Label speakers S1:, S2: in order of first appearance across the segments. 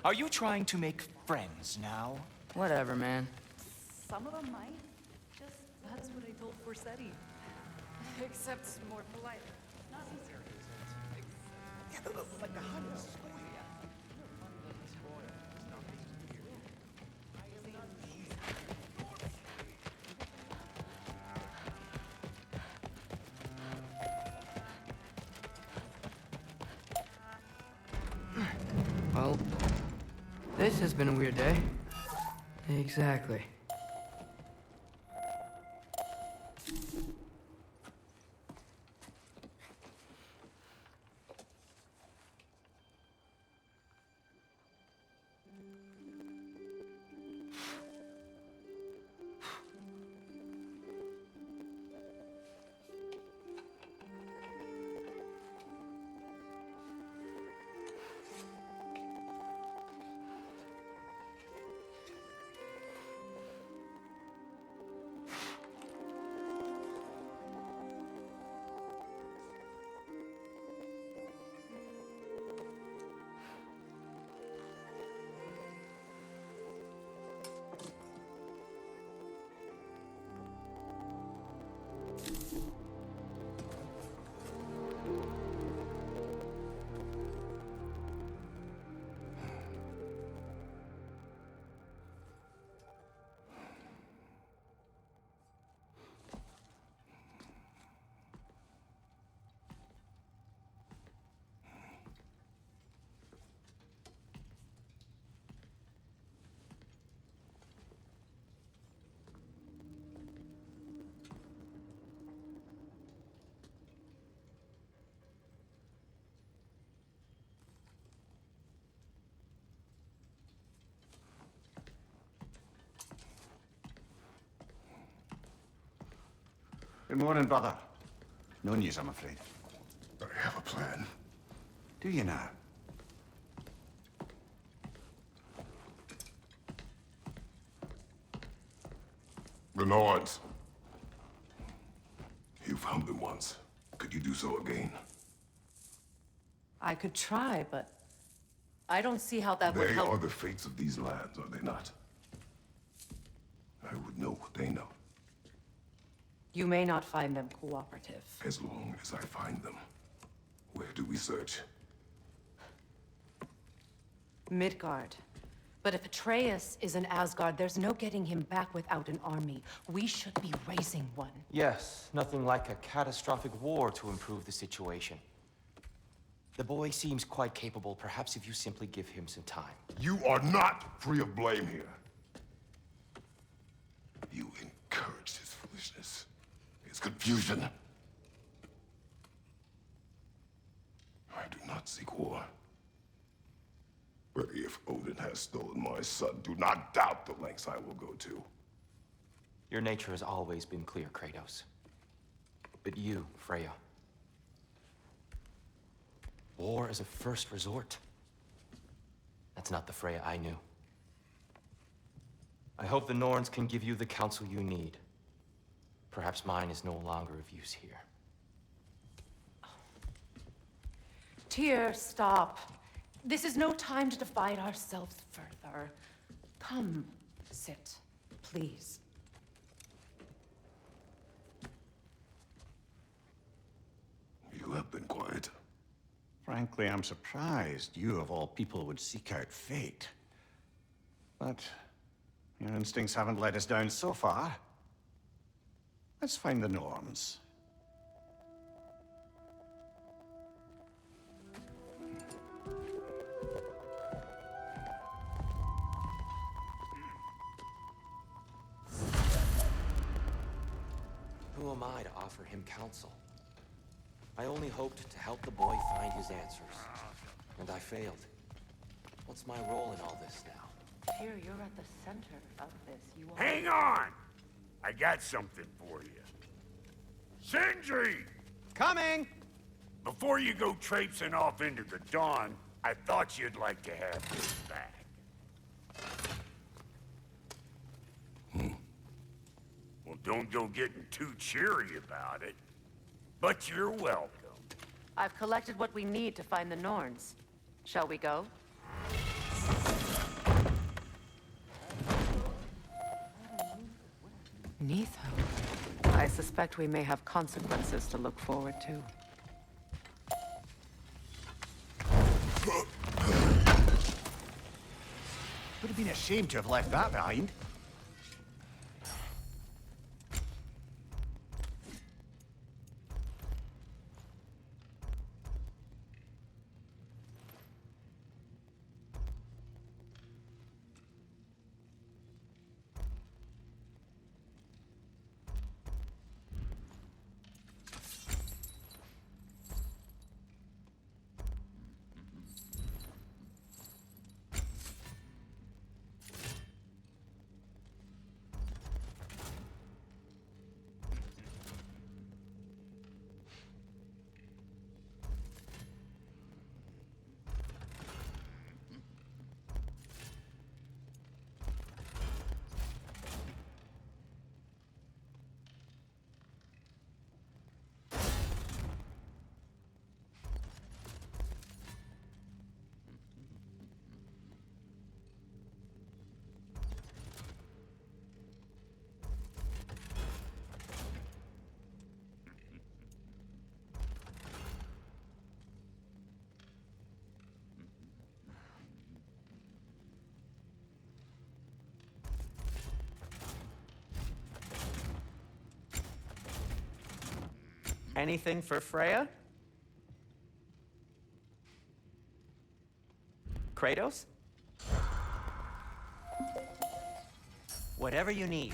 S1: Are you trying to make friends now?
S2: Whatever, man.
S3: Some of them might. Just that's what I told Forsetti. Except more polite. Not so serious.
S1: Like a honey.
S2: Well, this has been a weird day. Exactly.
S4: Good morning, brother. No news, I'm afraid.
S5: I have a plan.
S4: Do you now?
S5: The Nords. You found them once. Could you do so again?
S3: I could try, but I don't see how that would
S5: They
S3: help.
S5: are the fates of these lands, are they not? I would know what they know,
S3: You may not find them cooperative.
S5: as long as I find them. Where do we search?
S3: Midgard. But if Atreus is in Asgard, there's no getting him back without an army. We should be raising one.
S1: Yes, nothing like a catastrophic war to improve the situation. The boy seems quite capable. Perhaps if you simply give him some time.
S5: You are not free of blame here. You encouraged his foolishness, his confusion. I do not seek war. But if Odin has stolen my son, do not doubt the lengths I will go to.
S1: Your nature has always been clear, Kratos. But you, Freya. War as a first resort. That's not the Freya I knew. I hope the Norns can give you the counsel you need. Perhaps mine is no longer of use here.
S3: Tyr, stop. This is no time to divide ourselves further. Come, sit, please.
S5: You have been quiet.
S4: Frankly, I'm surprised you, of all people, would seek out fate. But your instincts haven't let us down so far. Let's find the Norns.
S1: Who am I to offer him counsel? I only hoped to help the boy find his answers. And I failed. What's my role in all this now?
S3: Tyr, you're at the center of this. You are...
S6: Hang on! I got something for you. Sindri!
S4: Coming!
S6: Before you go traipsing off into the dawn, I thought you'd like to have this back. Well, don't go getting too cheery about it. But you're welcome.
S3: I've collected what we need to find the Norns. Shall we go? Neath. I suspect we may have consequences to look forward to.
S4: Would have been a shame to have left that behind.
S7: Anything for Freya? Kratos? Whatever you need.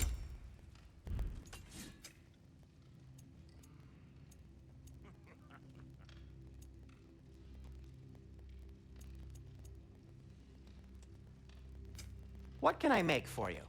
S7: What can I make for you?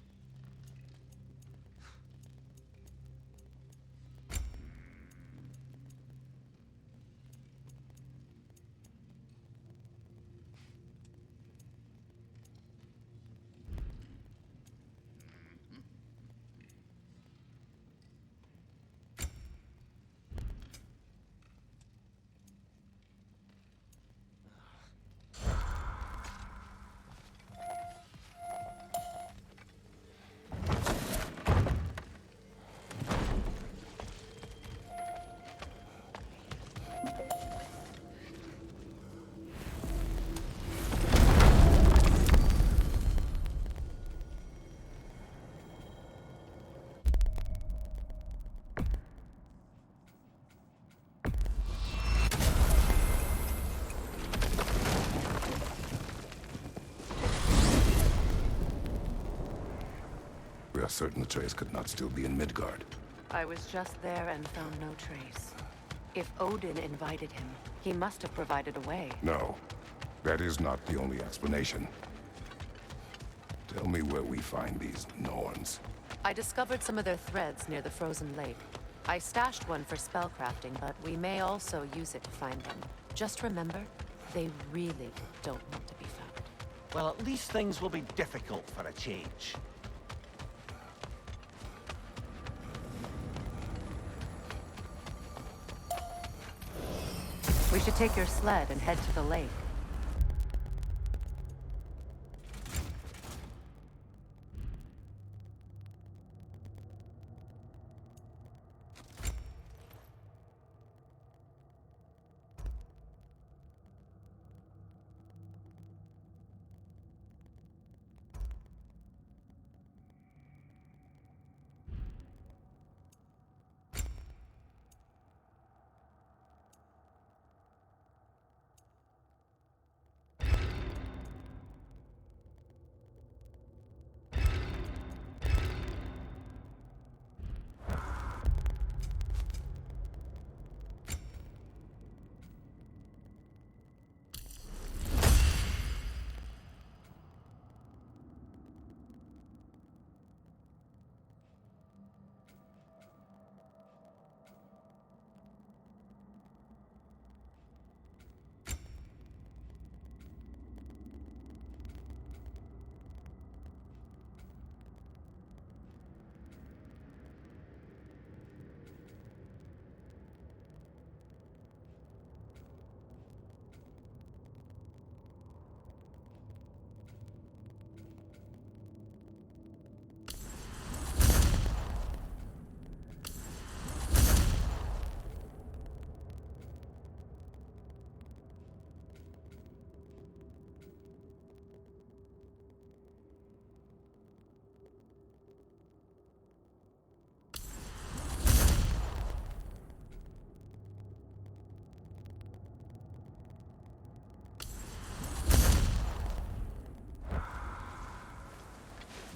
S5: We are certain Atreus could not still be in Midgard.
S3: I was just there and found no trace. If Odin invited him, he must have provided a way.
S5: No, that is not the only explanation. Tell me where we find these Norns.
S3: I discovered some of their threads near the frozen lake. I stashed one for spellcrafting, but we may also use it to find them. Just remember, they really don't want to be found.
S7: Well, at least things will be difficult for a change.
S3: We should take your sled and head to the lake.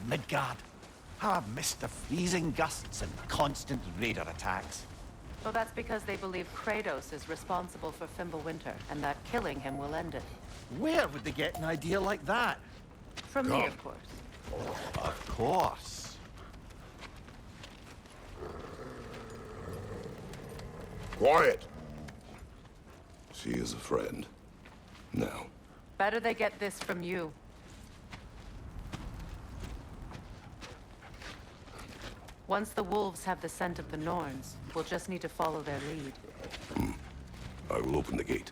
S7: Midgard. How I've missed the freezing gusts and constant raider attacks.
S3: Well, that's because they believe Kratos is responsible for Fimbulwinter, and that killing him will end it.
S7: Where would they get an idea like that?
S3: From me, of course.
S7: Of course.
S5: Quiet! She is a friend. Now,
S3: Better they get this from you. Once the wolves have the scent of the Norns, we'll just need to follow their lead.
S5: I will open the gate.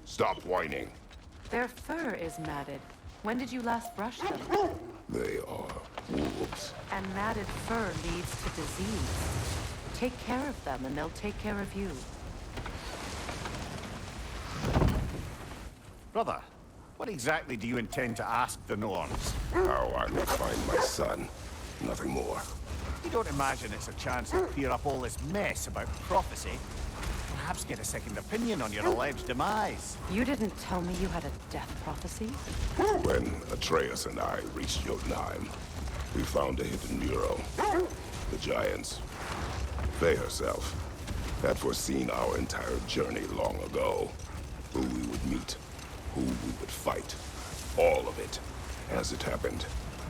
S5: Stop whining.
S3: Their fur is matted. When did you last brush them?
S5: They are wolves.
S3: And matted fur leads to disease. Take care of them, and they'll take care of you.
S7: Brother, what exactly do you intend to ask the Norns?
S5: How I will find my son. Nothing more.
S7: You don't imagine it's a chance to clear up all this mess about prophecy? Perhaps get a second opinion on your alleged demise.
S3: You didn't tell me you had a death prophecy?
S5: When Atreus and I reached Jotunheim, we found a hidden mural. The Giants. They herself had foreseen our entire journey long ago. Who we would meet, who we would fight. All of it, as it happened.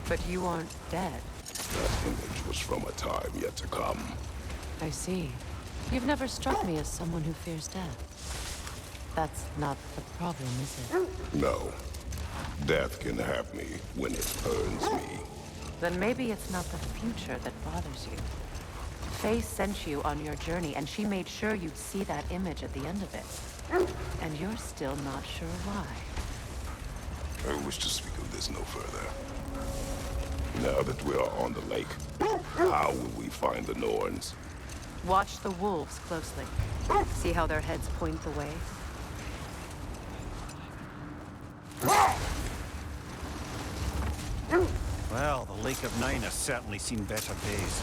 S3: But you aren't dead.
S5: That image was from a time yet to come.
S3: I see. You've never struck me as someone who fears death. That's not the problem, is it?
S5: No. Death can have me when it earns me.
S3: Then maybe it's not the future that bothers you. Faye sent you on your journey, and she made sure you'd see that image at the end of it. And you're still not sure why.
S5: I wish to speak of this no further. Now that we are on the lake, how will we find the Norns?
S3: Watch the wolves closely. See how their heads point the way?
S7: Well, the Lake of Nine has certainly seen better days.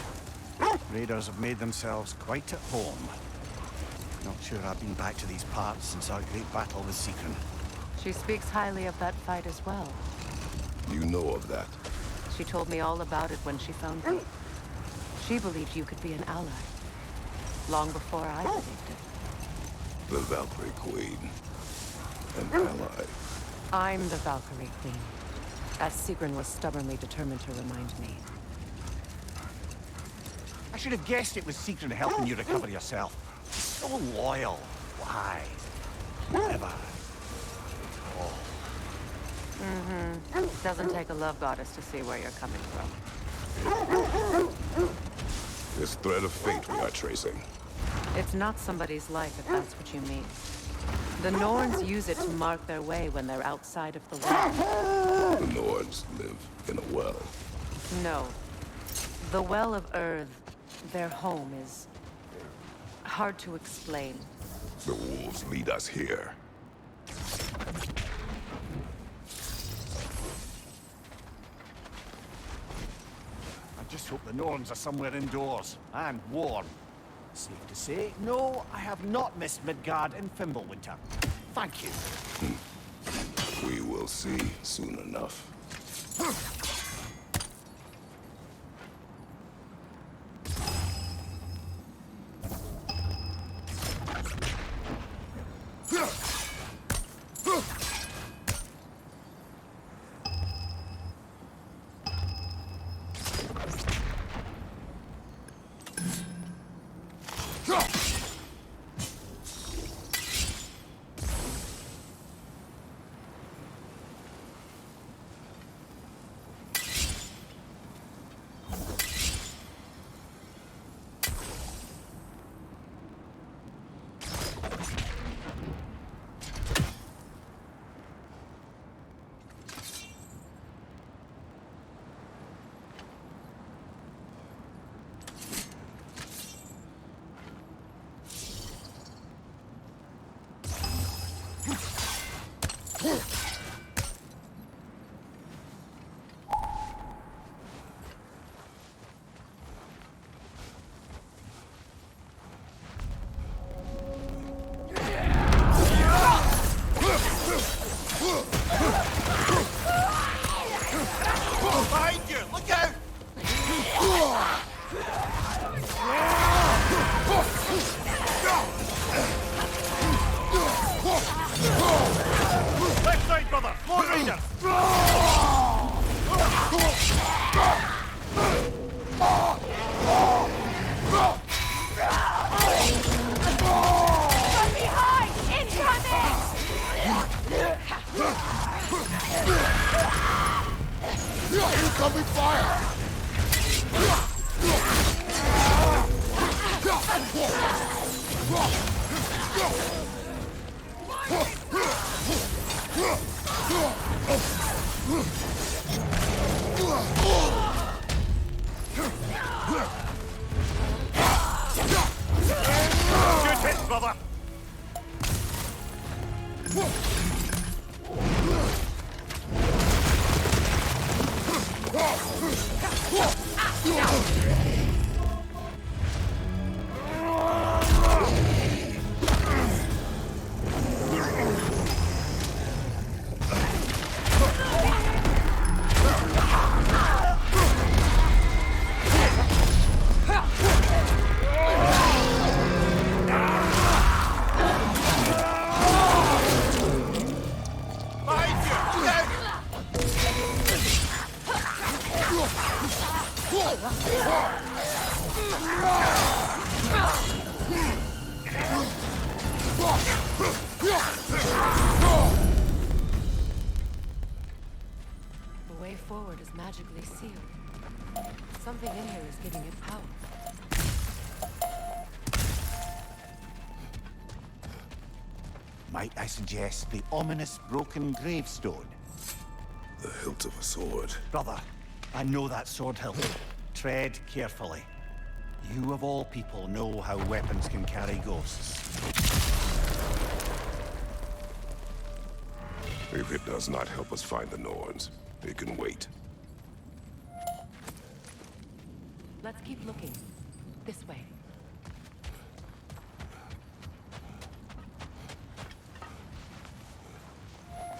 S7: Raiders have made themselves quite at home. Not sure I've been back to these parts since our great battle with Seekron.
S3: She speaks highly of that fight as well.
S5: You know of that.
S3: She told me all about it when she found me. She believed you could be an ally. Long before I believed it.
S5: The Valkyrie Queen. An ally.
S3: I'm the Valkyrie Queen. As Seekron was stubbornly determined to remind me.
S7: I should have guessed it was Seekron helping you recover yourself. So loyal. Why? Never.
S3: Doesn't take a love goddess to see where you're coming from.
S5: This thread of fate we are tracing.
S3: It's not somebody's life, if that's what you mean. The Norns use it to mark their way when they're outside of the well.
S5: The Nords live in a well.
S3: No. The Well of Earth, their home, is hard to explain.
S5: The wolves lead us here.
S7: I just hope the Norns are somewhere indoors and warm. Safe to say, no, I have not missed Midgard in Fimbulwinter. Thank you.
S5: We will see soon enough. Incoming fire!
S7: Good hit, brother!
S3: The way forward is magically sealed. Something in here is giving it power.
S7: Might I suggest the ominous broken gravestone?
S5: The hilt of a sword.
S7: Brother, I know that sword hilt. Tread carefully. You of all people know how weapons can carry ghosts.
S5: If it does not help us find the Norns, it can wait.
S3: Let's keep looking. This way.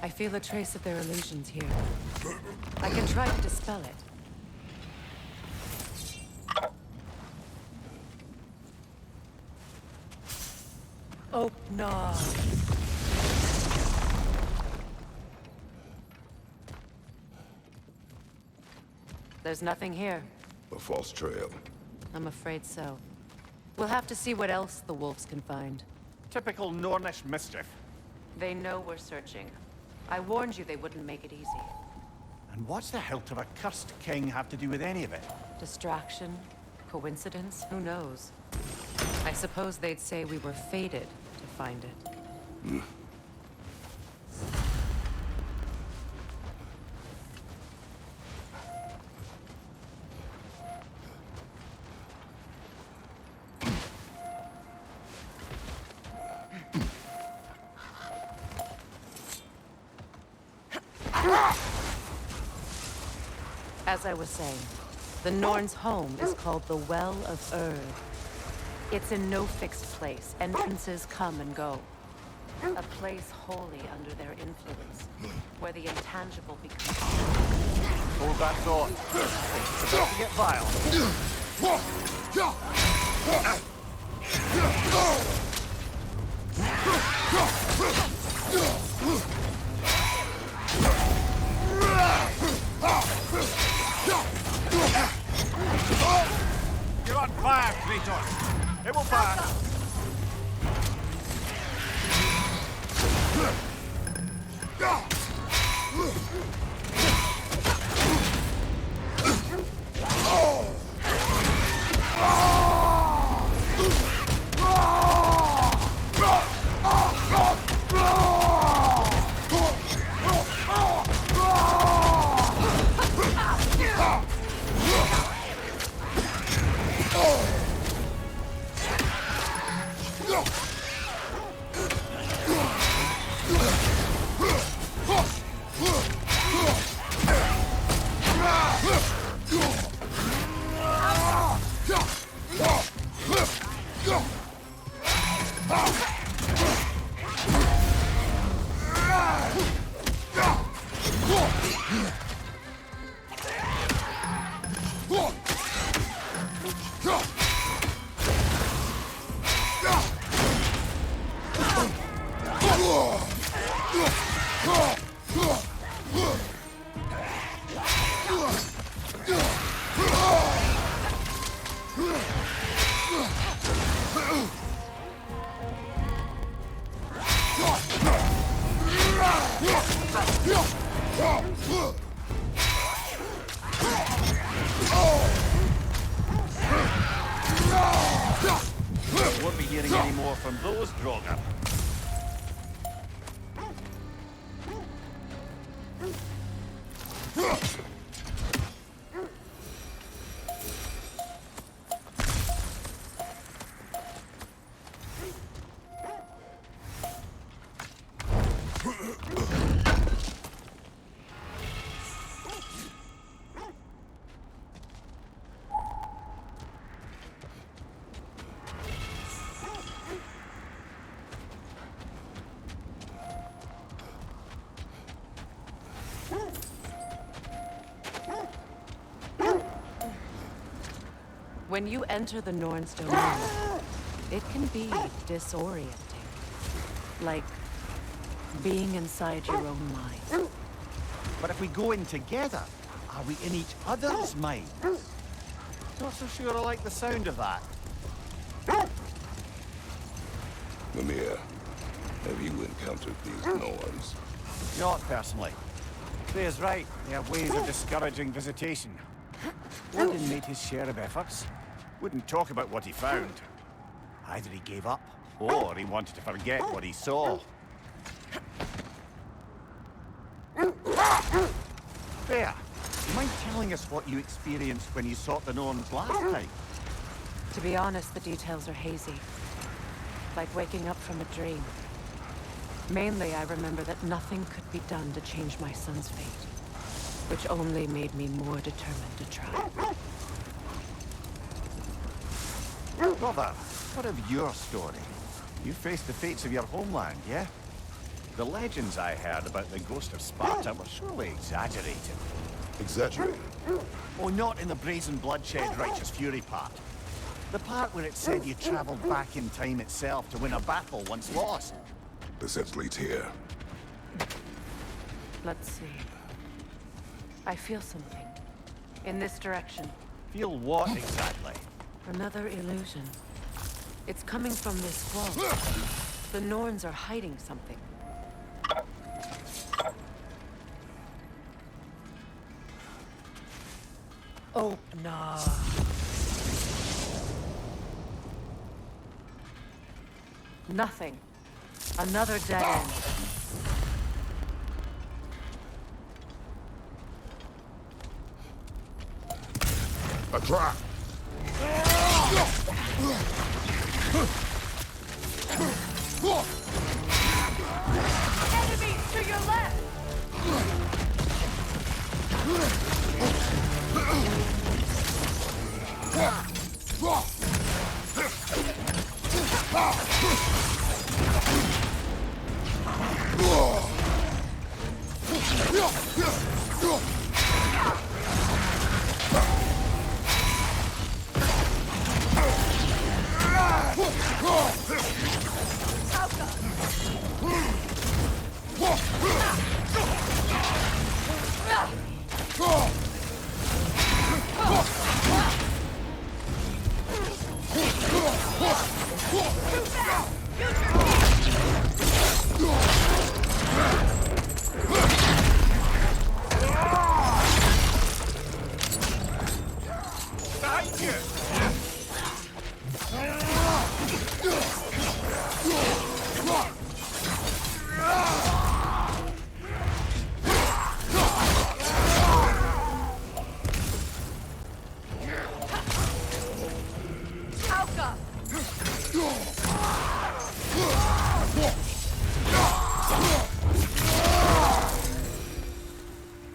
S3: I feel a trace of their illusions here. I can try to dispel it. Oh, no. There's nothing here.
S5: A false trail.
S3: I'm afraid so. We'll have to see what else the wolves can find.
S7: Typical Nornish mischief.
S3: They know we're searching. I warned you they wouldn't make it easy.
S7: And what's the hilt of a cursed king have to do with any of it?
S3: Distraction? Coincidence? Who knows? I suppose they'd say we were fated to find it. As I was saying, the Norn's home is called the Well of Erd. It's in no fixed place. Entrances come and go. A place wholly under their influence, where the intangible becomes...
S7: Hold that thought. It's about to get vile. You're on fire, Kratos. It will pass. Won't be hearing any more from those Draugr.
S3: When you enter the Norn's domain, it can be disorienting. Like being inside your own mind.
S7: But if we go in together, are we in each other's minds? Not so sure I like the sound of that.
S5: Mimir, have you encountered these Norns?
S7: Not personally. Freya's right. They have ways of discouraging visitation. Odin made his share of efforts. Wouldn't talk about what he found. Either he gave up, or he wanted to forget what he saw. Freya, do you mind telling us what you experienced when you sought the Norns last time?
S3: To be honest, the details are hazy. Like waking up from a dream. Mainly, I remember that nothing could be done to change my son's fate. Which only made me more determined to try.
S7: Brother, what of your story? You faced the fates of your homeland, yeah? The legends I heard about the ghost of Sparta were surely exaggerated.
S5: Exaggerated?
S7: Oh, not in the brazen bloodshed righteous fury part. The part where it said you traveled back in time itself to win a battle once lost.
S5: The sense leads here.
S3: Let's see. I feel something. In this direction.
S7: Feel what exactly?
S3: Another illusion. It's coming from this wall. The Norns are hiding something. Oh, no. Nothing. Another dead end.
S5: A trap!
S3: Enemies to your left!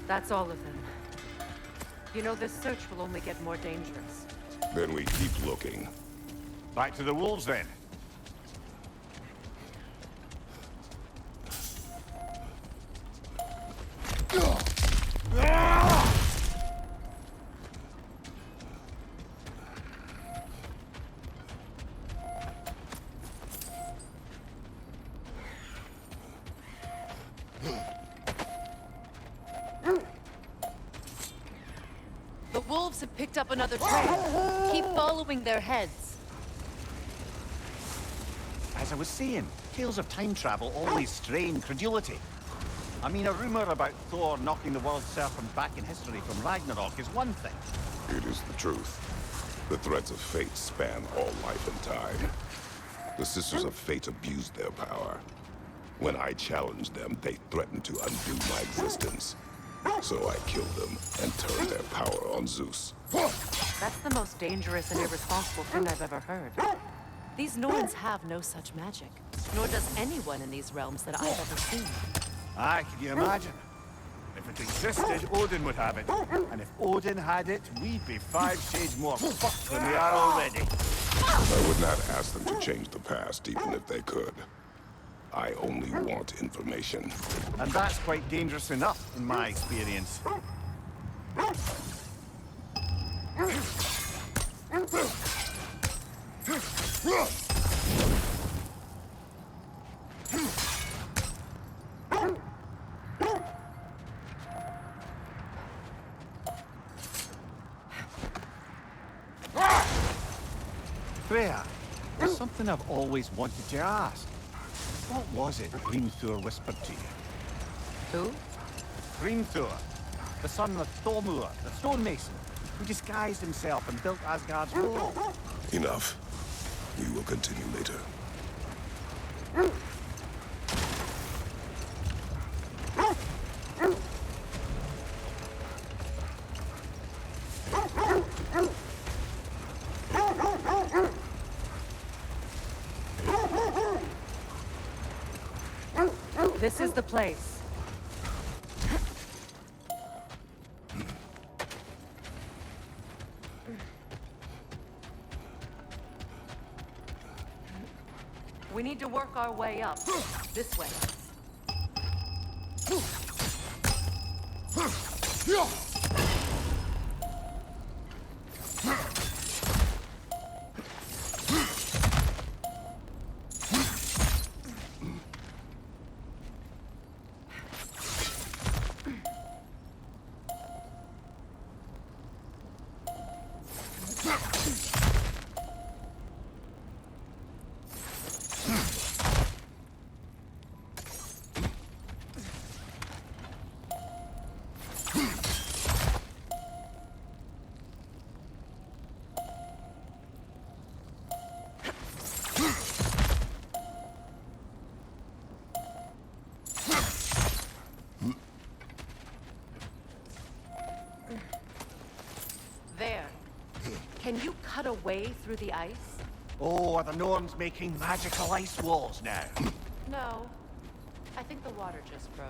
S3: That's all of them. You know, this search will only get more dangerous.
S5: Then we keep looking.
S7: Back to the wolves then.
S3: The wolves have picked up another trail. Keep following their heads.
S7: As I was saying, tales of time travel always strain credulity. I mean, a rumor about Thor knocking the world serpent back in history from Ragnarok is one thing.
S5: It is the truth. The threads of fate span all life and time. The Sisters of Fate abused their power. When I challenged them, they threatened to undo my existence. So I killed them and turned their power on Zeus.
S3: That's the most dangerous and irresponsible thing I've ever heard. These Norns have no such magic, nor does anyone in these realms that I've ever seen.
S7: Aye, can you imagine? If it existed, Odin would have it. And if Odin had it, we'd be 5 shades more fucked than we are already.
S5: I would not ask them to change the past, even if they could. I only want information.
S7: And that's quite dangerous enough, in my experience. Freya, there's something I've always wanted to ask. What was it Hrimthur whispered to you?
S3: Who?
S7: Hrimthur, the son of Thormur, the stonemason, who disguised himself and built Asgard's wall.
S5: Enough. We will continue later.
S3: This is the place. We need to work our way up. This way. There. Can you cut a way through the ice?
S7: Oh, are the Norns making magical ice walls now?
S3: No. I think the water just froze.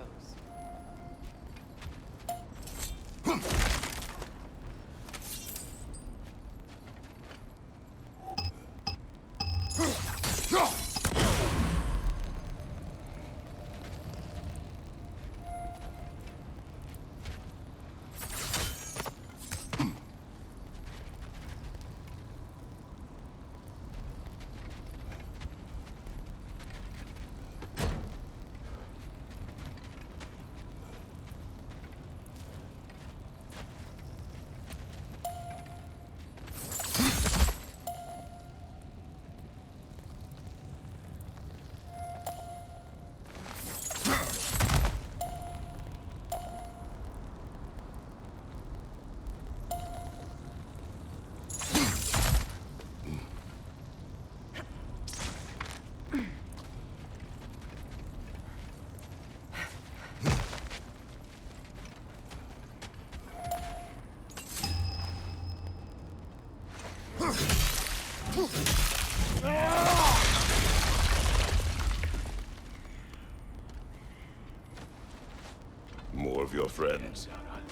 S5: More of your friends.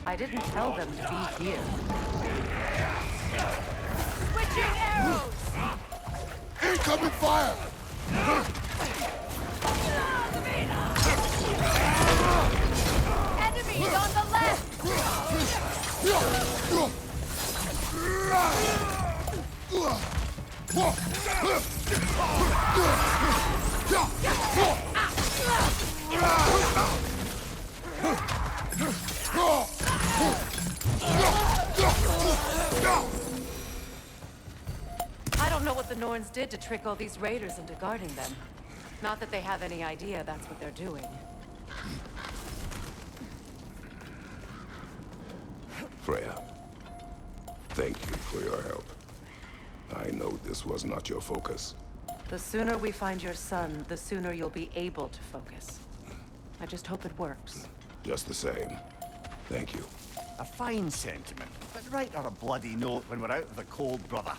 S3: I didn't tell them to be here. Switching arrows!
S5: Incoming fire!
S3: Enemies on the left! I don't know what the Norns did to trick all these raiders into guarding them. Not that they have any idea that's what they're doing.
S5: Freya, thank you for your help. I know this was not your focus,
S3: The sooner we find your son, the sooner you'll be able to focus. I just hope it works.
S5: Just the same. Thank you.
S7: A fine sentiment, but write her a bloody note when we're out of the cold, brother.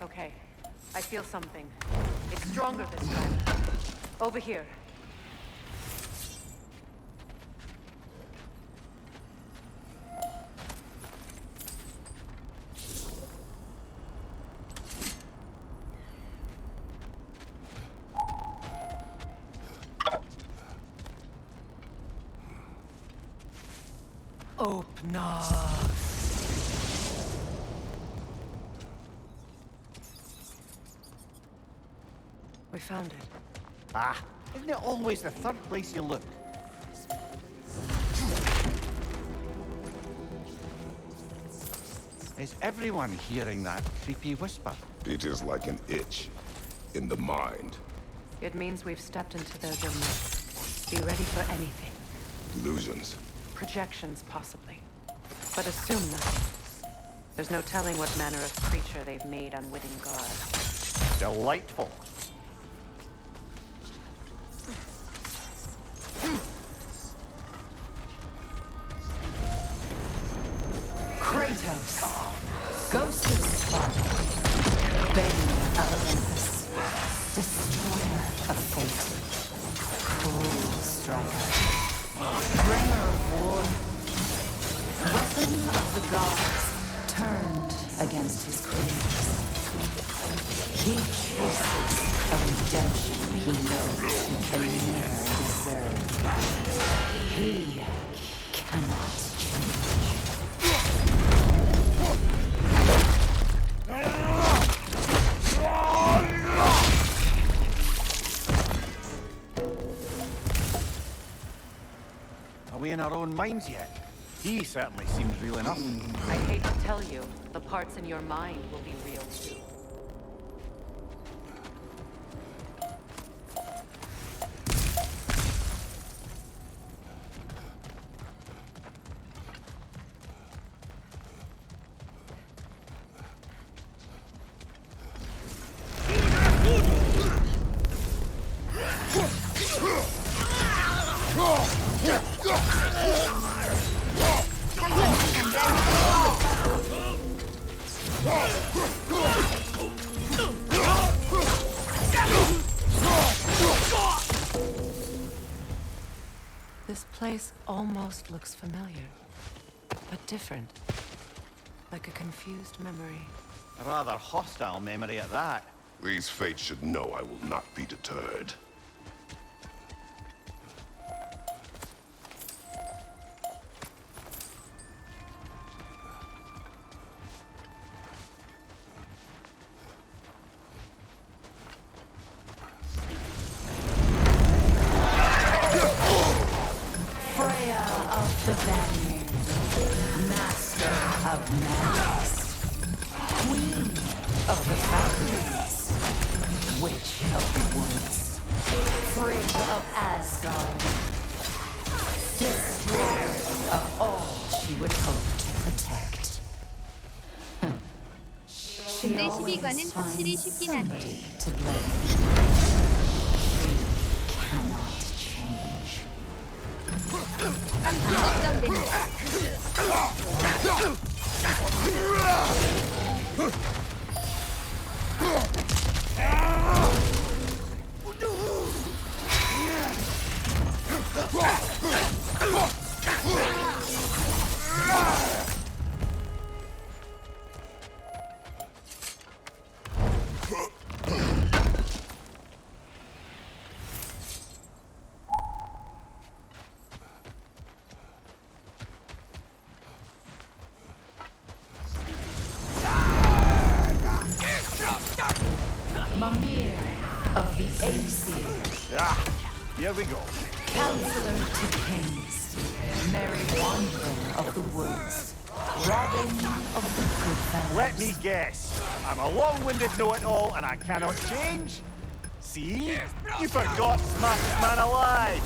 S3: Okay, I feel something. It's stronger this time. Over here. Open up. We found it.
S7: Ah, isn't it always the third place you look? Is everyone hearing that creepy whisper?
S5: It is like an itch in the mind.
S3: It means we've stepped into their domain. Be ready for anything.
S5: Illusions.
S3: Projections, possibly. But assume nothing. There's no telling what manner of creature they've made unwitting God.
S7: Delightful.
S8: Kratos, Ghost of Sparta, Bane of Olympus, Destroyer of Fate, Cruel Striker, Bringer of War, Weapon of the Gods, turned against his creators. He chases a redemption he knows he can never deserve. He cannot change.
S7: Are we in our own minds yet? He certainly seems real enough.
S3: I hate to tell you, the parts in your mind will be real too. This place almost looks familiar, but different. Like a confused memory.
S7: A rather hostile memory at that.
S5: These fates should know I will not be deterred.
S8: Freya of the Vanguard, Master of Madness, Queen of the Valkyries, Witch of the Woods, Frigg of Asgard, Destroyer of all she would hope to protect. She
S9: 근데
S8: always
S9: 12관은 확실히
S8: finds
S9: 쉽긴 한데.
S8: somebody to blame. She cannot change.
S9: 걱정됩니다.
S8: Mimir of the Aesir,
S7: Ah, here we go.
S8: Counselor to Kings, Merry Wanderer of the Woods, Robin of the Goodfellas.
S7: Let me guess. I'm a long-winded know-it-all and I cannot change? See? You forgot smartest man alive!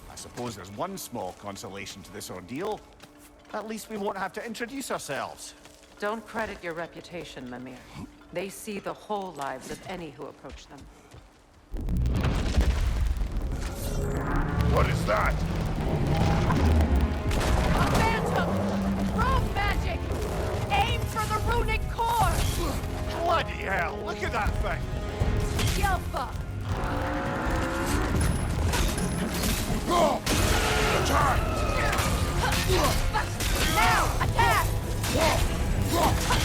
S7: I suppose there's one small consolation to this ordeal. At least we won't have to introduce ourselves.
S3: Don't credit your reputation, Mimir. They see the whole lives of any who approach them.
S5: What is that?
S3: Phantom! Rogue magic! Aim for the runic core!
S7: Bloody hell, look at that thing!
S3: Yelpa! Now! Attack! Yelpa!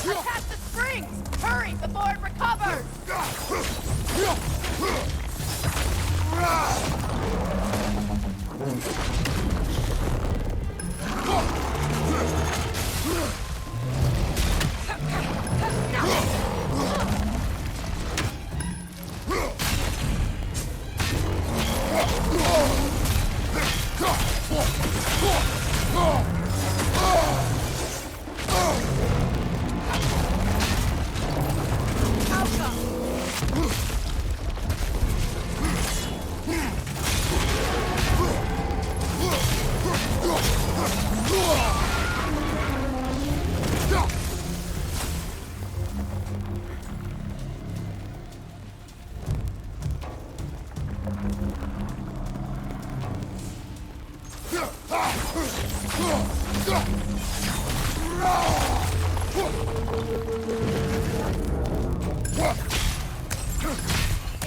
S3: Attack the springs! Hurry before it recovers!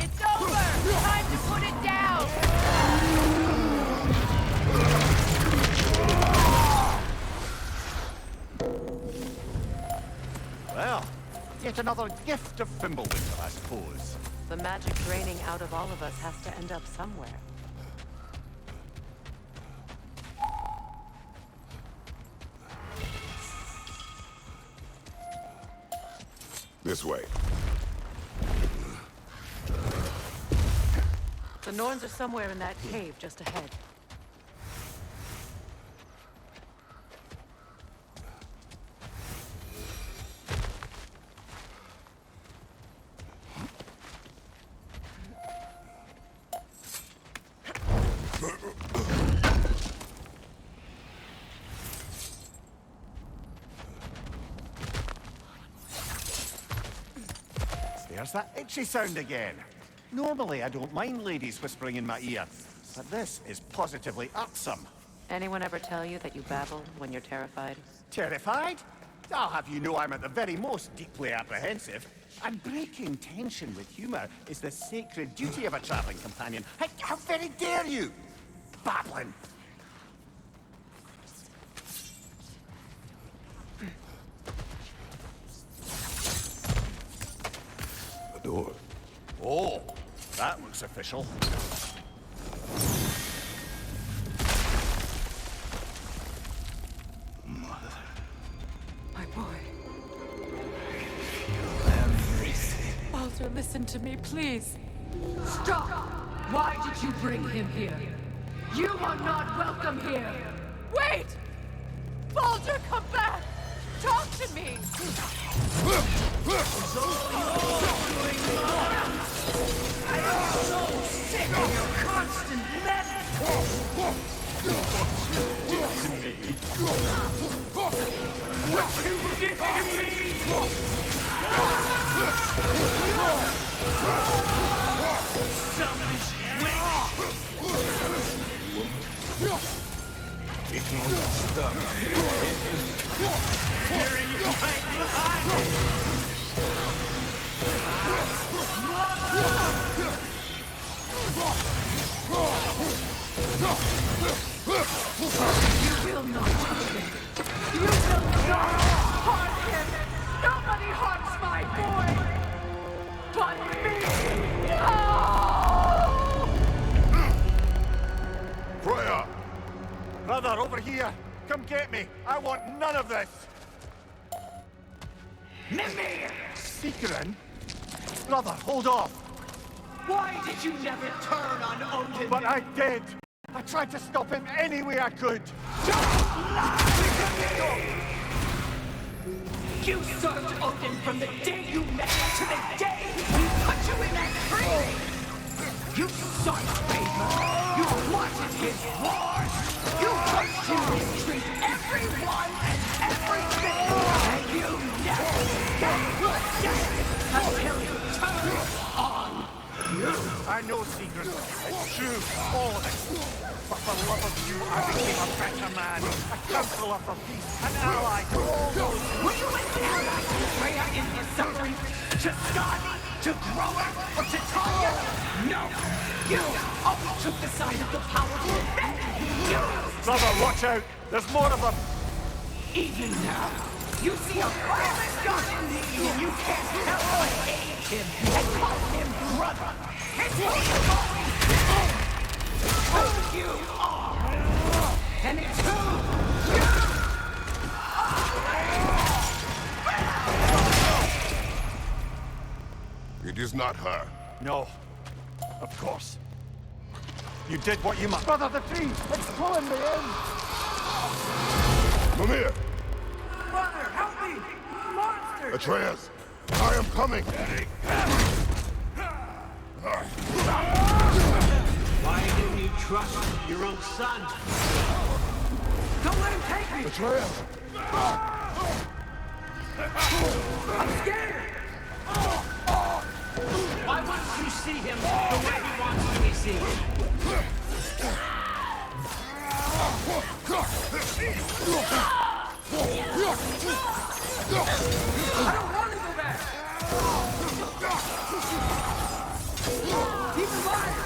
S3: It's over! Time to put it down!
S7: Well, yet another gift of Fimbulwinter, I suppose.
S3: The magic draining out of all of us has to end up somewhere.
S5: This way.
S3: The Norns are somewhere in that cave just ahead.
S7: There's that itchy sound again. Normally, I don't mind ladies whispering in my ear, but this is positively irksome.
S3: Anyone ever tell you that you babble when you're terrified?
S7: Terrified? I'll have you know I'm at the very most deeply apprehensive. And breaking tension with humor is the sacred duty of a traveling companion. How very dare you! Babbling!
S5: The door.
S7: Oh, that looks official.
S3: My boy. Baldur, listen to me, please.
S8: Stop! Why did you bring him here? You are not welcome here!
S3: Wait! Baldur, come back! Talk to me!
S8: I am so sick of your constant mess!
S2: Nobody harms my boy! But me!
S5: Freya!
S7: Brother, over here! Come get me! I want none of this!
S2: Mimir!
S7: Seekerin? Brother, hold off!
S2: Why did you never turn on Odin?
S7: But I did! I tried to stop him any way I could!
S2: You served Odin from the day you met him to the day he put you in that tree! You sought favor! You wanted his wars! You hoped to mistreat everyone and everything! And you never gave a chance until you turned on!
S7: I know, Seekerin. It's true, all of it. But for love of you, I became a better man, a counselor for peace, an ally to all those who...
S2: Were you an ally to Freya in her suffering? To Skadi? To Grower? Or to Tanya? No! You always took the side of the powerful men! You!
S7: Brother, watch out! There's more of them!
S2: Even now, you see a violent god in me and you can't help but hate him and call him brother! It's who you are! Who you are! And it's who you
S5: It is not her.
S7: No. Of course. You did what you must. Brother, the tree! It's pulling me in!
S5: Mimir!
S2: Brother, help me! Monster!
S5: Atreus! I am coming!
S9: Why didn't you trust your own son?
S2: Don't let him take me!
S5: Atreus!
S2: I'm scared!
S9: Why wouldn't you see him the way he wants to be seen?
S2: I don't want to go back! He's alive!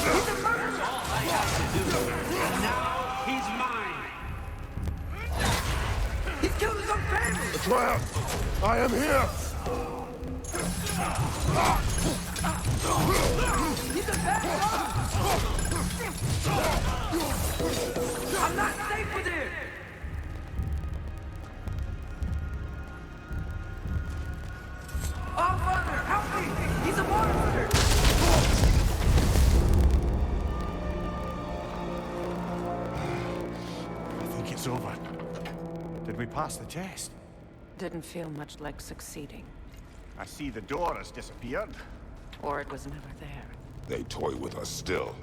S2: He's a murderer!
S9: All I have to do. And now he's mine.
S2: He's killed his own family!
S5: Atreus! I am here!
S2: He's a bad guy! I'm not safe with him! Oh, Father, help me! He's a monster!
S7: I think it's over. Did we pass the test?
S3: Didn't feel much like succeeding.
S7: I see the door has disappeared.
S3: Or it was never there.
S5: They toy with us still.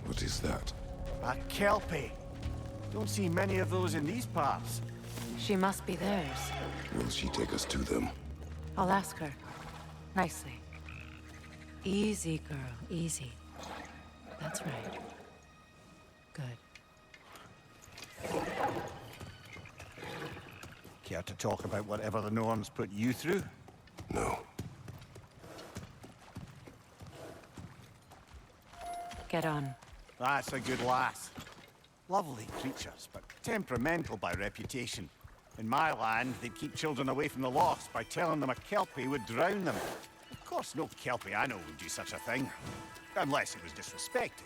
S5: What is that?
S7: A kelpie. Don't see many of those in these parts.
S3: She must be theirs.
S5: Will she take us to them?
S3: I'll ask her. Nicely. Easy, girl. Easy. That's right. Good.
S7: Care to talk about whatever the Norns put you through?
S5: No.
S3: Get on.
S7: That's a good lass. Lovely creatures, but temperamental by reputation. In my land, they'd keep children away from the lost by telling them a kelpie would drown them. Of course, no kelpie I know would do such a thing. Unless it was disrespected.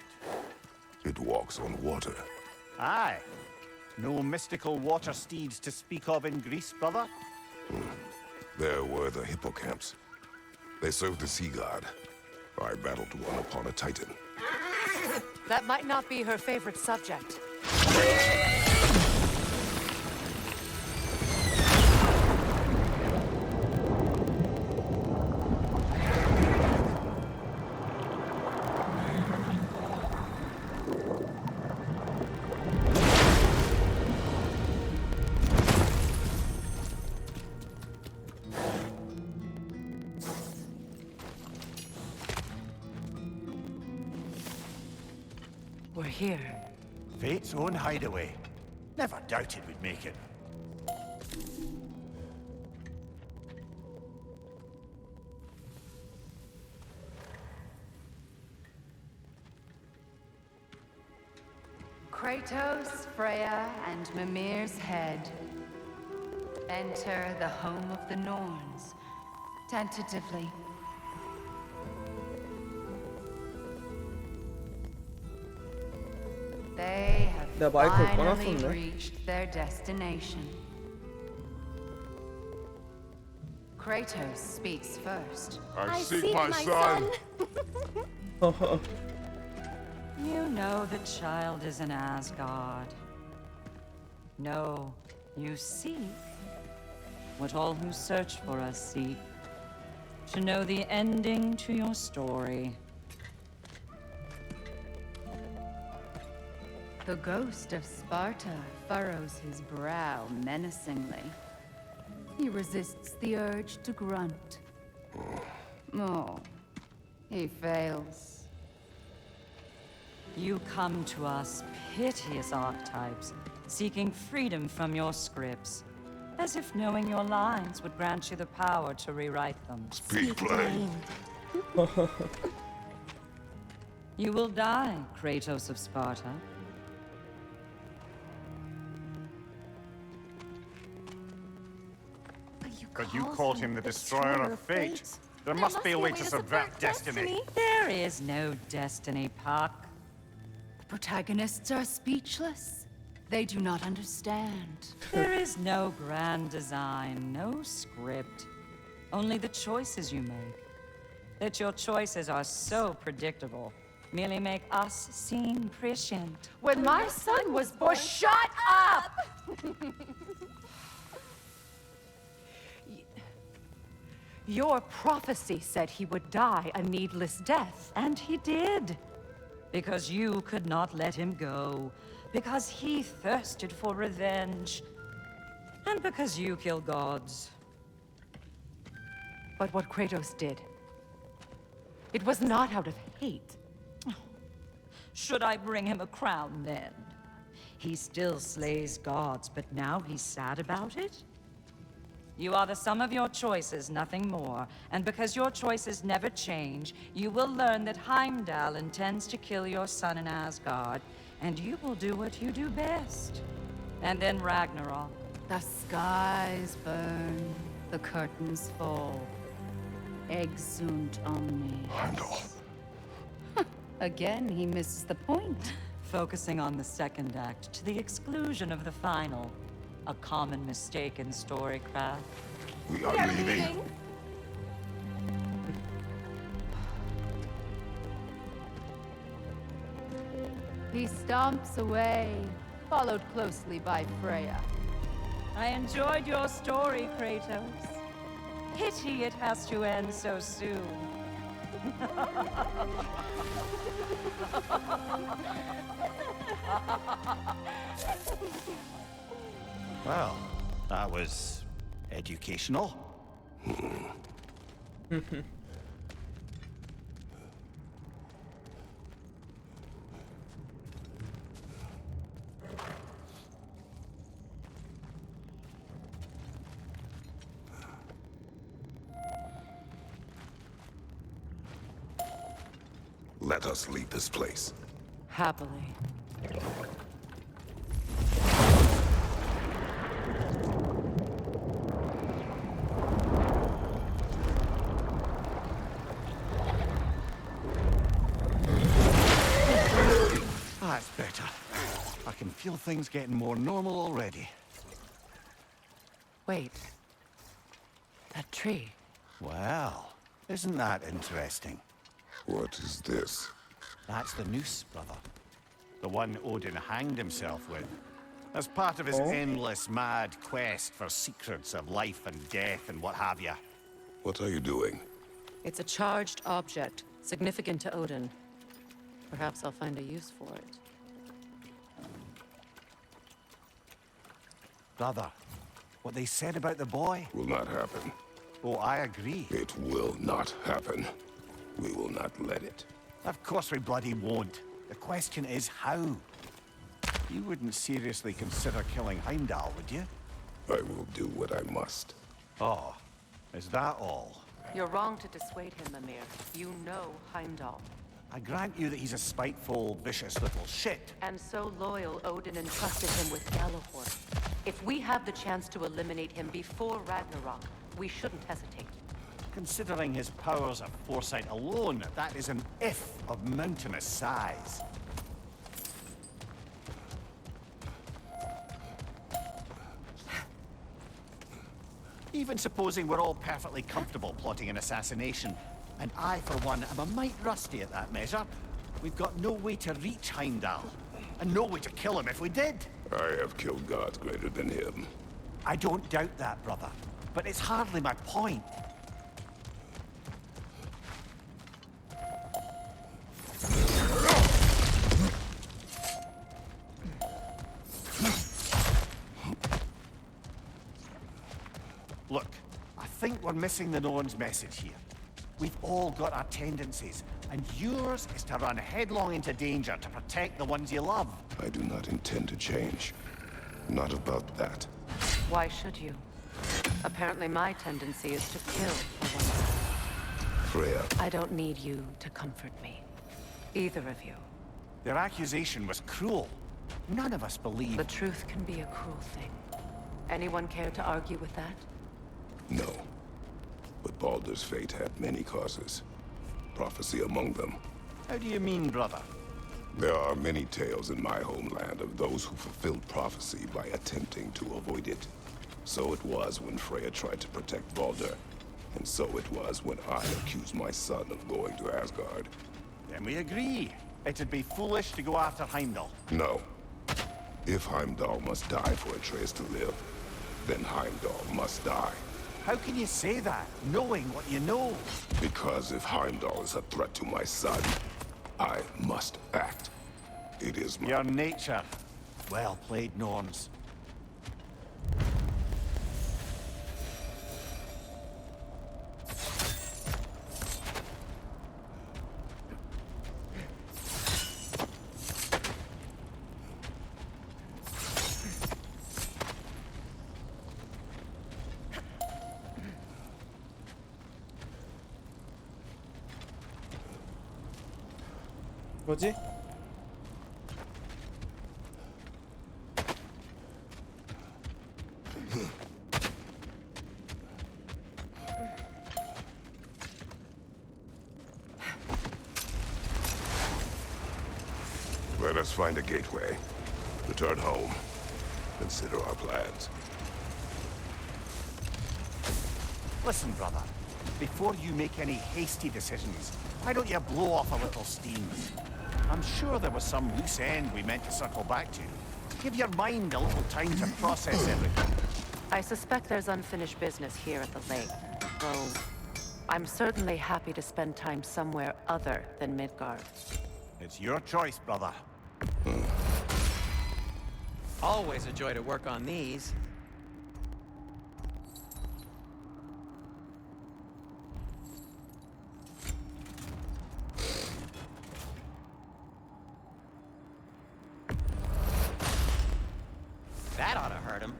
S5: It walks on water.
S7: Aye. No mystical water steeds to speak of in Greece, brother?
S5: There were the hippocamps. They served the sea god. I battled one upon a titan.
S3: That might not be her favorite subject. we're here.
S7: Fate's own hideaway. Never doubted we'd make it.
S3: Kratos, Freya, and Mimir's head. Enter the home of the Norns, tentatively. They
S10: 내가
S3: have
S10: 마이크를
S3: finally
S10: 꺼놨었네.
S3: reached their destination. Kratos speaks first.
S5: I seek my son.
S8: You know the child is in Asgard. No, you seek what all who search for us seek. To know the ending to your story.
S3: The ghost of Sparta furrows his brow menacingly. He resists the urge to grunt. Oh, he fails.
S8: You come to us, piteous archetypes, seeking freedom from your scripts. As if knowing your lines would grant you the power to rewrite them.
S5: Speak plain.
S8: You will die, Kratos of Sparta.
S7: But you called him the destroyer of fate. There must be a way to subvert destiny.
S8: There is no destiny, Puck.
S3: The protagonists are speechless. They do not understand.
S8: There is no grand design, no script. Only the choices you make. That your choices are so predictable merely make us seem prescient.
S3: When my son was born, shut up! Your prophecy said he would die a needless death.
S8: And he did. Because you could not let him go. Because he thirsted for revenge. And because you kill gods.
S3: But what Kratos did, it was not out of hate.
S8: Should I bring him a crown then? He still slays gods, but now he's sad about it? You are the sum of your choices, nothing more. And because your choices never change, you will learn that Heimdall intends to kill your son in Asgard, and you will do what you do best. And then Ragnarok.
S3: The skies burn, the curtains fall. Exunt omnes.
S5: Heimdall.
S3: Again, he misses the point.
S8: Focusing on the second act to the exclusion of the final. A common mistake in storycraft.
S5: We are leaving.
S3: He stomps away, followed closely by Freya.
S8: I enjoyed your story, Kratos. Pity it has to end so soon.
S7: Well, that was educational.
S5: Let us leave this place.
S3: Happily.
S7: That's better. I can feel things getting more normal already.
S3: Wait. That tree.
S7: Well, isn't that interesting?
S5: What is this?
S7: That's the noose, brother. The one Odin hanged himself with. As part of his endless, mad quest for secrets of life and death and what have you.
S5: What are you doing?
S3: It's a charged object, significant to Odin. Perhaps I'll find a use for it.
S7: Brother, what they said about the boy?
S5: Will not happen.
S7: Oh, I agree.
S5: It will not happen. We will not let it.
S7: Of course we bloody won't. The question is how? You wouldn't seriously consider killing Heimdall, would you?
S5: I will do what I must.
S7: Oh, is that all?
S3: You're wrong to dissuade him, Mimir. You know Heimdall.
S7: I grant you that he's a spiteful, vicious little shit.
S3: And so loyal, Odin entrusted him with Gjallarhorn. If we have the chance to eliminate him before Ragnarok, we shouldn't hesitate.
S7: Considering his powers of foresight alone, that is an if of mountainous size. Even supposing we're all perfectly comfortable plotting an assassination, and I, for one, am a mite rusty at that measure, we've got no way to reach Heimdall, and no way to kill him if we did.
S5: I have killed gods greater than him.
S7: I don't doubt that, brother, but it's hardly my point. Look, I think we're missing the Norn's message here. We've all got our tendencies, and yours is to run headlong into danger to protect the ones you love.
S5: I do not intend to change. Not about that.
S3: Why should you? Apparently my tendency is to kill for once.
S5: Freya,
S3: I don't need you to comfort me. Either of you.
S7: Their accusation was cruel. None of us believe...
S3: The truth can be a cruel thing. Anyone care to argue with that?
S5: no. But Baldur's fate had many causes. Prophecy among them.
S7: How do you mean, brother?
S5: There are many tales in my homeland of those who fulfilled prophecy by attempting to avoid it. So it was when Freya tried to protect Baldur. And so it was when I accused my son of going to Asgard.
S7: Then we agree. It'd be foolish to go after Heimdall.
S5: No. If Heimdall must die for Atreus to live, then Heimdall must die.
S7: How can you say that, knowing what you know?
S5: Because if Heimdall is a threat to my son, I must act. It is my...
S7: Your nature. Well played, Norns.
S10: 뭐지?
S5: Let us find a gateway. Return home. Consider our plans.
S7: Listen, brother. Before you make any hasty decisions, why don't you blow off a little steam? I'm sure there was some loose end we meant to circle back to. Give your mind a little time to process everything.
S3: I suspect there's unfinished business here at the lake. Though, I'm certainly happy to spend time somewhere other than Midgard.
S7: It's your choice, brother.
S10: Always a joy to work on these. That ought to hurt him.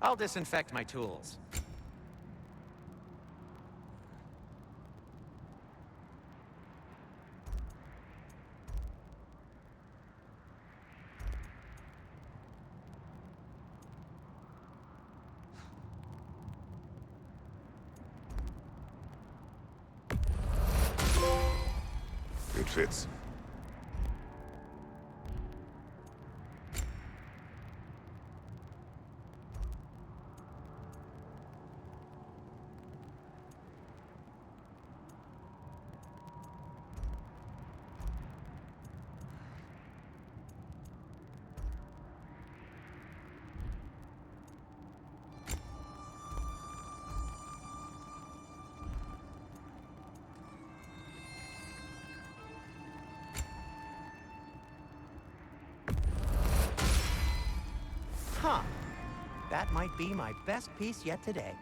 S10: I'll disinfect my tools.
S5: It fits.
S10: Huh. That might be my best piece yet today.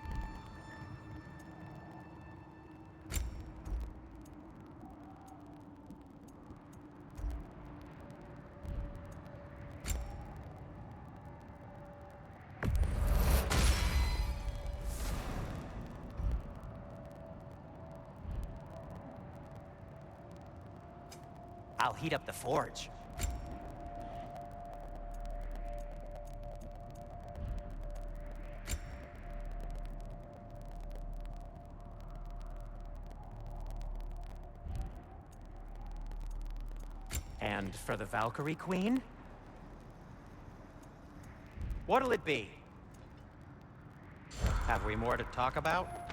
S10: I'll heat up the forge. And for the Valkyrie Queen? What'll it be? Have we more to talk about?